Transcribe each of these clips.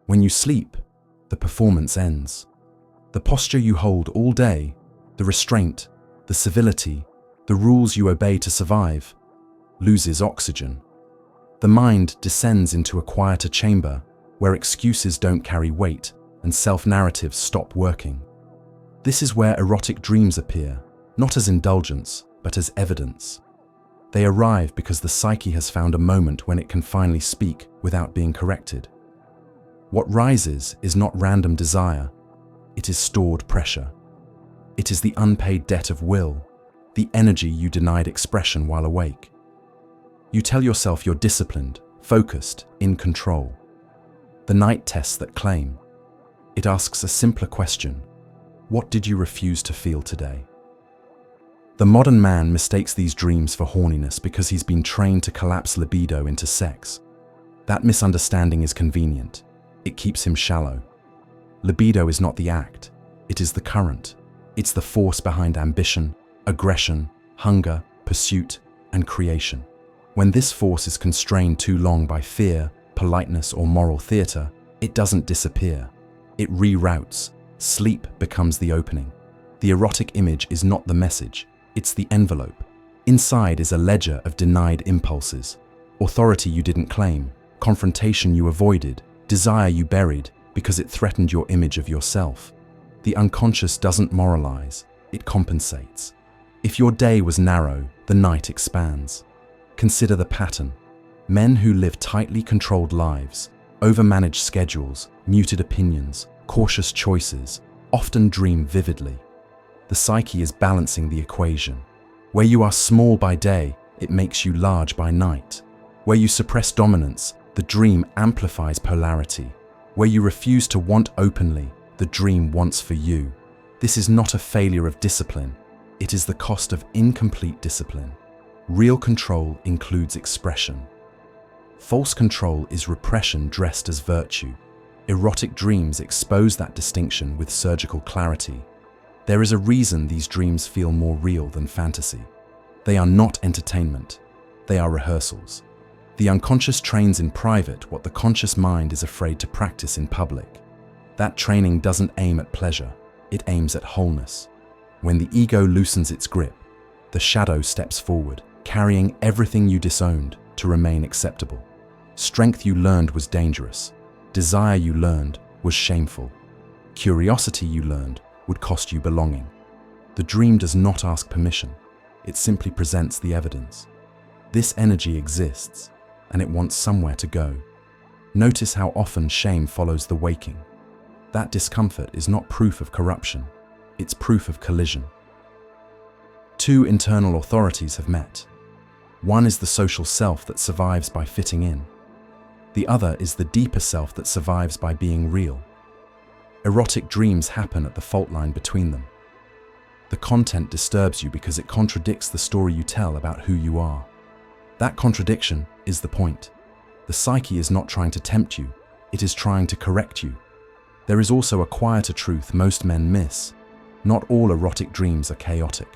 When you sleep, the performance ends. The posture you hold all day, the restraint, the civility, the rules you obey to survive, loses oxygen. The mind descends into a quieter chamber where excuses don't carry weight and self-narratives stop working. This is where erotic dreams appear, not as indulgence, but as evidence. They arrive because the psyche has found a moment when it can finally speak without being corrected. What rises is not random desire, it is stored pressure. It is the unpaid debt of will, the energy you denied expression while awake. You tell yourself you're disciplined, focused, in control. The night tests that claim. It asks a simpler question: what did you refuse to feel today? The modern man mistakes these dreams for horniness because he's been trained to collapse libido into sex. That misunderstanding is convenient. It keeps him shallow. Libido is not the act, it is the current. It's the force behind ambition, aggression, hunger, pursuit, and creation. When this force is constrained too long by fear, politeness, or moral theater, it doesn't disappear. It reroutes. Sleep becomes the opening. The erotic image is not the message, it's the envelope. Inside is a ledger of denied impulses, authority you didn't claim, confrontation you avoided, desire you buried because it threatened your image of yourself. The unconscious doesn't moralize, it compensates. If your day was narrow, the night expands. Consider the pattern. Men who live tightly controlled lives, overmanaged schedules, muted opinions, cautious choices, often dream vividly. The psyche is balancing the equation. Where you are small by day, it makes you large by night. Where you suppress dominance, the dream amplifies polarity. Where you refuse to want openly, the dream wants for you. This is not a failure of discipline. It is the cost of incomplete discipline. Real control includes expression. False control is repression dressed as virtue. Erotic dreams expose that distinction with surgical clarity. There is a reason these dreams feel more real than fantasy. They are not entertainment. They are rehearsals. The unconscious trains in private what the conscious mind is afraid to practice in public. That training doesn't aim at pleasure, it aims at wholeness. When the ego loosens its grip, the shadow steps forward, carrying everything you disowned to remain acceptable. Strength you learned was dangerous. Desire you learned was shameful. Curiosity you learned would cost you belonging. The dream does not ask permission. It simply presents the evidence. This energy exists, and it wants somewhere to go. Notice how often shame follows the waking. That discomfort is not proof of corruption. It's proof of collision. Two internal authorities have met. One is the social self that survives by fitting in. The other is the deeper self that survives by being real. Erotic dreams happen at the fault line between them. The content disturbs you because it contradicts the story you tell about who you are. That contradiction is the point. The psyche is not trying to tempt you, it is trying to correct you. There is also a quieter truth most men miss. Not all erotic dreams are chaotic.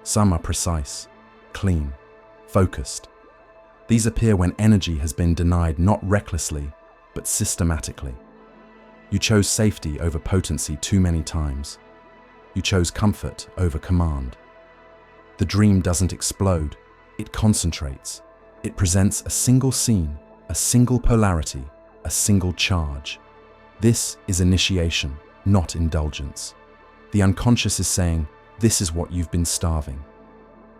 Some are precise, clean, focused. These appear when energy has been denied not recklessly, but systematically. You chose safety over potency too many times. You chose comfort over command. The dream doesn't explode, it concentrates. It presents a single scene, a single polarity, a single charge. This is initiation, not indulgence. The unconscious is saying, this is what you've been starving.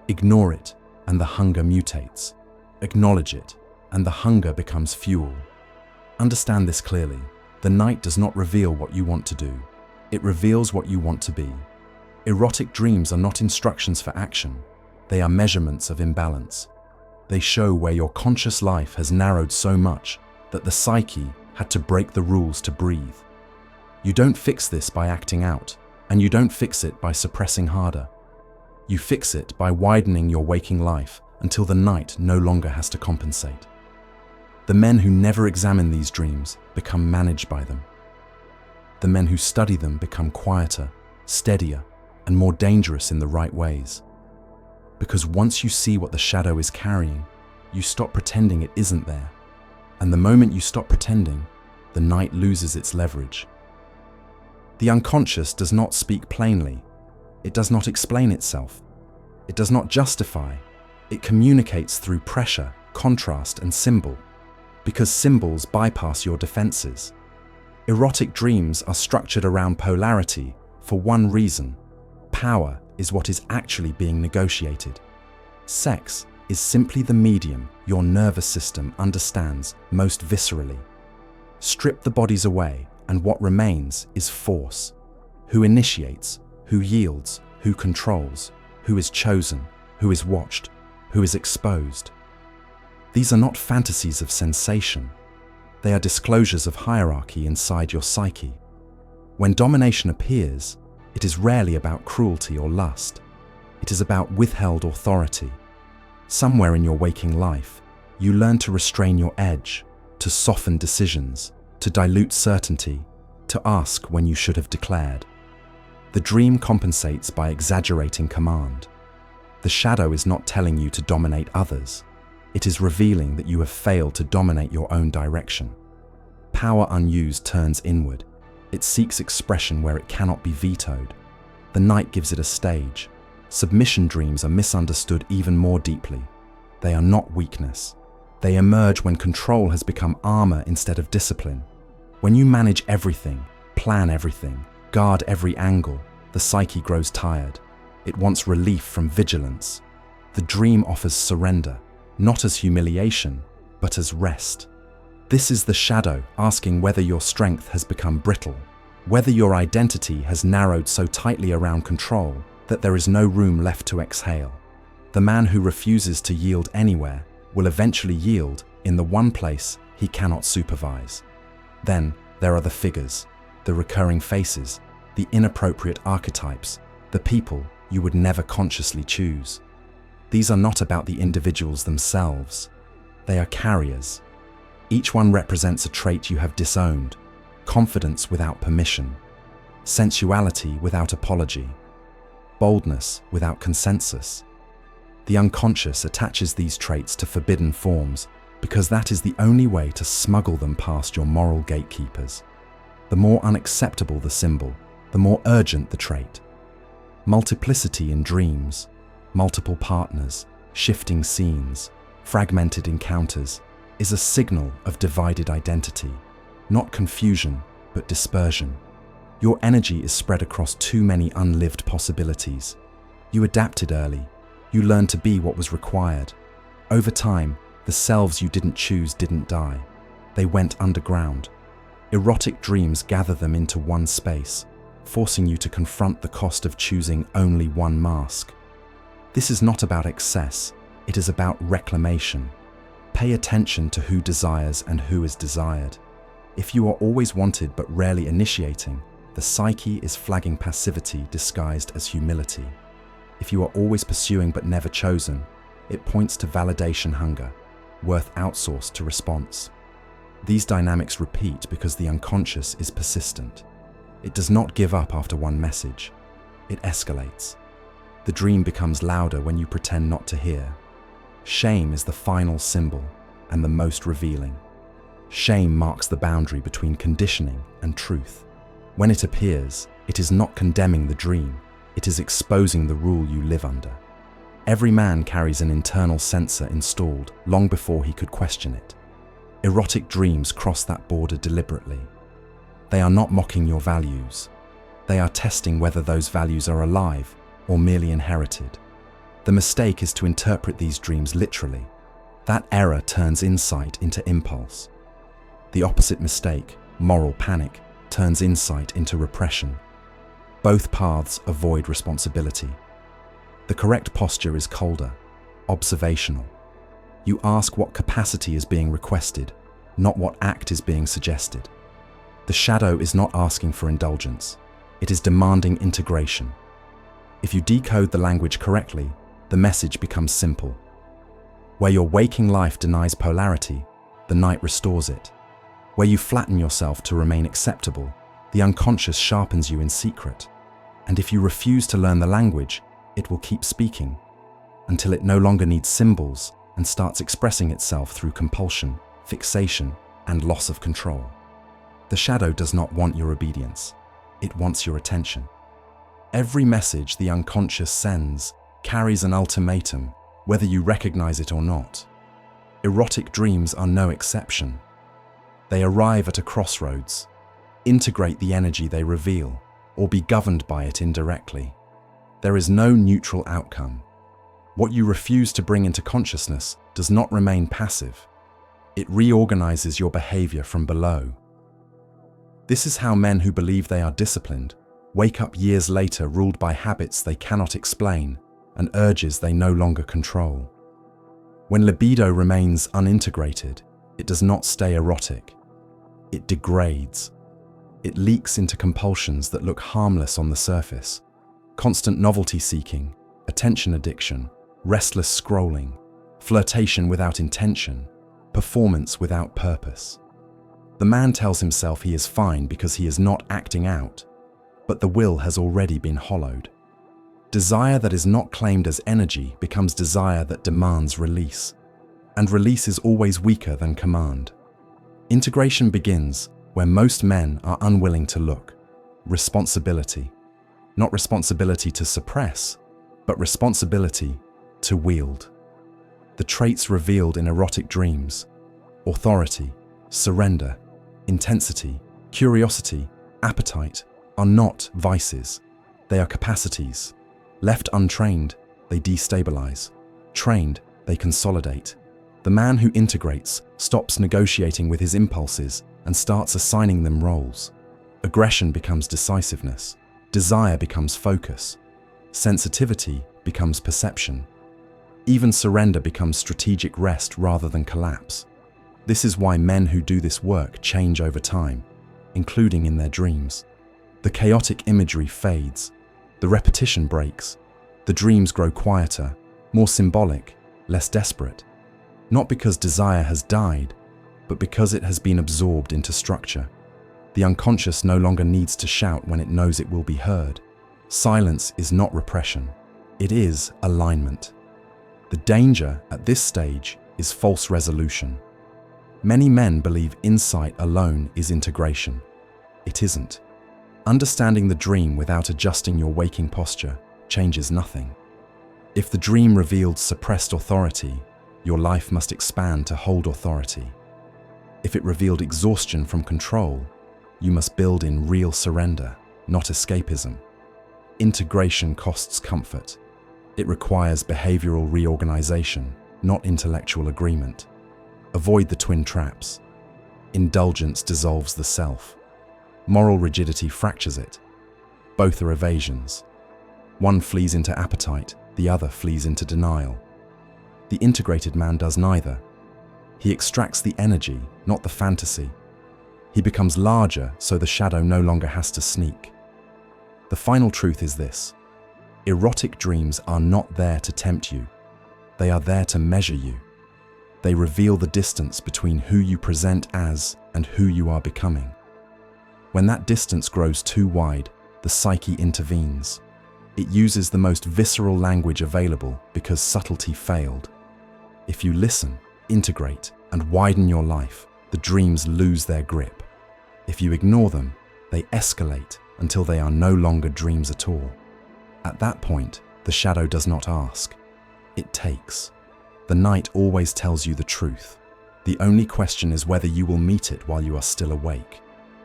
Ignore it, and the hunger mutates. Acknowledge it, and the hunger becomes fuel. Understand this clearly. The night does not reveal what you want to do. It reveals what you want to be. Erotic dreams are not instructions for action. They are measurements of imbalance. They show where your conscious life has narrowed so much that the psyche had to break the rules to breathe. You don't fix this by acting out, and you don't fix it by suppressing harder. You fix it by widening your waking life until the night no longer has to compensate. The men who never examine these dreams become managed by them. The men who study them become quieter, steadier, and more dangerous in the right ways. Because once you see what the shadow is carrying, you stop pretending it isn't there. And the moment you stop pretending, the night loses its leverage. The unconscious does not speak plainly. It does not explain itself. It does not justify. It communicates through pressure, contrast, and symbol, because symbols bypass your defenses. Erotic dreams are structured around polarity for one reason: power is what is actually being negotiated. Sex is simply the medium your nervous system understands most viscerally. Strip the bodies away, and what remains is force. Who initiates, who yields, who controls, who is chosen, who is watched, who is exposed. These are not fantasies of sensation. They are disclosures of hierarchy inside your psyche. When domination appears, it is rarely about cruelty or lust. It is about withheld authority. Somewhere in your waking life, you learn to restrain your edge, to soften decisions, to dilute certainty, to ask when you should have declared. The dream compensates by exaggerating command. The shadow is not telling you to dominate others. It is revealing that you have failed to dominate your own direction. Power unused turns inward. It seeks expression where it cannot be vetoed. The night gives it a stage. Submission dreams are misunderstood even more deeply. They are not weakness. They emerge when control has become armor instead of discipline. When you manage everything, plan everything, guard every angle, the psyche grows tired. It wants relief from vigilance. The dream offers surrender, not as humiliation, but as rest. This is the shadow asking whether your strength has become brittle, whether your identity has narrowed so tightly around control that there is no room left to exhale. The man who refuses to yield anywhere will eventually yield in the one place he cannot supervise. Then there are the figures, the recurring faces, the inappropriate archetypes, the people you would never consciously choose. These are not about the individuals themselves. They are carriers. Each one represents a trait you have disowned: confidence without permission, sensuality without apology, boldness without consensus. The unconscious attaches these traits to forbidden forms because that is the only way to smuggle them past your moral gatekeepers. The more unacceptable the symbol, the more urgent the trait. Multiplicity in dreams, multiple partners, shifting scenes, fragmented encounters, is a signal of divided identity, not confusion, but dispersion. Your energy is spread across too many unlived possibilities. You adapted early. You learned to be what was required. Over time, the selves you didn't choose didn't die. They went underground. Erotic dreams gather them into one space, forcing you to confront the cost of choosing only one mask. This is not about excess. It is about reclamation. Pay attention to who desires and who is desired. If you are always wanted but rarely initiating, the psyche is flagging passivity disguised as humility. If you are always pursuing but never chosen, it points to validation hunger, worth outsourced to response. These dynamics repeat because the unconscious is persistent. It does not give up after one message. It escalates. The dream becomes louder when you pretend not to hear. Shame is the final symbol and the most revealing. Shame marks the boundary between conditioning and truth. When it appears, it is not condemning the dream, it is exposing the rule you live under. Every man carries an internal censor installed long before he could question it. Erotic dreams cross that border deliberately. They are not mocking your values. They are testing whether those values are alive or merely inherited. The mistake is to interpret these dreams literally. That error turns insight into impulse. The opposite mistake, moral panic, turns insight into repression. Both paths avoid responsibility. The correct posture is colder, observational. You ask what capacity is being requested, not what act is being suggested. The shadow is not asking for indulgence. It is demanding integration. If you decode the language correctly, the message becomes simple. Where your waking life denies polarity, the night restores it. Where you flatten yourself to remain acceptable, the unconscious sharpens you in secret. And if you refuse to learn the language, it will keep speaking, until it no longer needs symbols and starts expressing itself through compulsion, fixation, and loss of control. The shadow does not want your obedience. It wants your attention. Every message the unconscious sends carries an ultimatum, whether you recognize it or not. Erotic dreams are no exception. They arrive at a crossroads. Integrate the energy they reveal, or be governed by it indirectly. There is no neutral outcome. What you refuse to bring into consciousness does not remain passive. It reorganizes your behavior from below. This is how men who believe they are disciplined wake up years later ruled by habits they cannot explain and urges they no longer control. When libido remains unintegrated, it does not stay erotic. It degrades. It leaks into compulsions that look harmless on the surface. Constant novelty seeking, attention addiction, restless scrolling, flirtation without intention, performance without purpose. The man tells himself he is fine because he is not acting out, but the will has already been hollowed. Desire that is not claimed as energy becomes desire that demands release, and release is always weaker than command. Integration begins where most men are unwilling to look. Responsibility. Not responsibility to suppress, but responsibility to wield. The traits revealed in erotic dreams: authority, surrender, intensity, curiosity, appetite, are not vices. They are capacities. Left untrained, they destabilize. Trained, they consolidate. The man who integrates stops negotiating with his impulses and starts assigning them roles. Aggression becomes decisiveness. Desire becomes focus. Sensitivity becomes perception. Even surrender becomes strategic rest rather than collapse. This is why men who do this work change over time, including in their dreams. The chaotic imagery fades. The repetition breaks. The dreams grow quieter, more symbolic, less desperate. Not because desire has died, but because it has been absorbed into structure. The unconscious no longer needs to shout when it knows it will be heard. Silence is not repression. It is alignment. The danger at this stage is false resolution. Many men believe insight alone is integration. It isn't. Understanding the dream without adjusting your waking posture changes nothing. If the dream revealed suppressed authority, your life must expand to hold authority. If it revealed exhaustion from control, you must build in real surrender, not escapism. Integration costs comfort. It requires behavioral reorganization, not intellectual agreement. Avoid the twin traps. Indulgence dissolves the self. Moral rigidity fractures it. Both are evasions. One flees into appetite, the other flees into denial. The integrated man does neither. He extracts the energy, not the fantasy. He becomes larger so the shadow no longer has to sneak. The final truth is this: erotic dreams are not there to tempt you. They are there to measure you. They reveal the distance between who you present as and who you are becoming. When that distance grows too wide, the psyche intervenes. It uses the most visceral language available because subtlety failed. If you listen, integrate, and widen your life, the dreams lose their grip. If you ignore them, they escalate until they are no longer dreams at all. At that point, the shadow does not ask. It takes. The night always tells you the truth. The only question is whether you will meet it while you are still awake.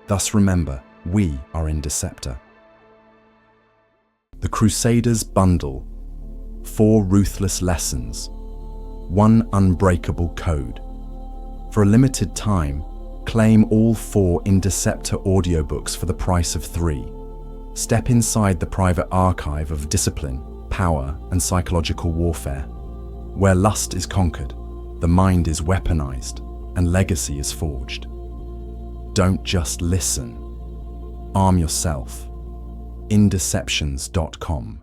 Thus remember, we are in Deceptor. The Crusaders Bundle. 4 ruthless lessons. 1 unbreakable code. For a limited time, claim all 4 in Deceptor audiobooks for the price of 3. Step inside the private archive of discipline, power, and psychological warfare, where lust is conquered, the mind is weaponized, and legacy is forged. Don't just listen. Arm yourself. indeceptions.com